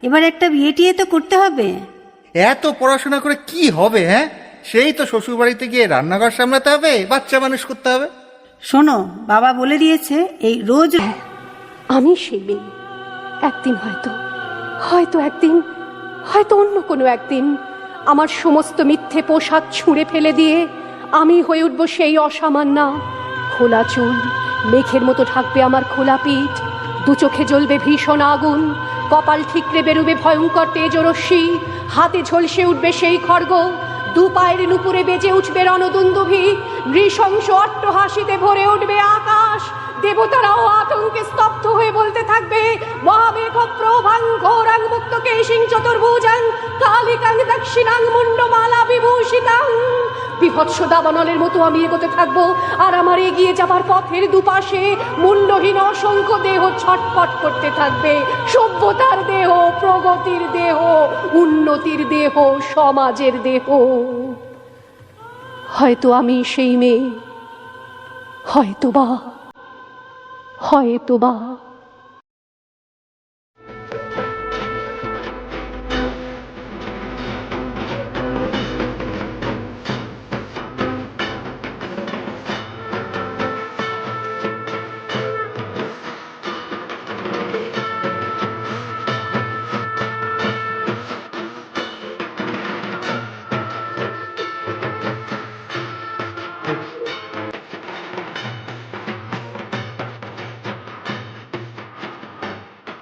এবার একটা বিয়ে টিয়ে তো করতে হবে। এত পড়াশোনা করে কি হবে? হ্যাঁ, সেই তো শ্বশুর বাড়িতে গিয়ে রান্নাঘর সামলাতে হবে, বাচ্চা মানুষ করতে হবে। শোনো, বাবা বলে দিয়েছে এই রোজ। আমি সেই মেয়ে। একদিন হয়তো হয়তো একদিন হয়তো অন্য কোনো একদিন আমার সমস্ত মিথ্যে পোশাক ছুঁড়ে ফেলে দিয়ে আমি হয়ে উঠব সেই অসামান্যা। খোলা চুল মেঘের মতো ঢাকবে আমার খোলা পিঠ, দু চোখে জ্বলবে ভীষণ আগুন, কপাল ঠিকরে বেরোবে ভয়ঙ্কর তেজরশ্মি, হাতে ঝলসে উঠবে সেই খড়গ, দু পায়ের নুপুরে বেজে উঠবে রণদুন্দুভি, নৃশংস অট্টহাসিতে ভরে উঠবে আকাশ। দেবতারাও আতঙ্কে স্তব্ধ হয়ে বলতে থাকবে, মহামেঘ প্রভাং ঘোরাং মুক্ত কেশিং চতুর্ভুজাং কালিকাং দক্ষিণাং মুন্ডমালা বিভূষিতাং। বিভৎস দাবানলের মতো আমি এগোতে থাকবো, আর আমার এগিয়ে যাবার পথের দুপাশে মুন্ডহীন অসংখ্য দেহ ছটফট করতে থাকবে। সভ্যতার দেহ, প্রগতির দেহ, উন্নতির দেহ, সমাজের দেহ। হয়তো আমি সেই মেয়ে, হয়তোবা।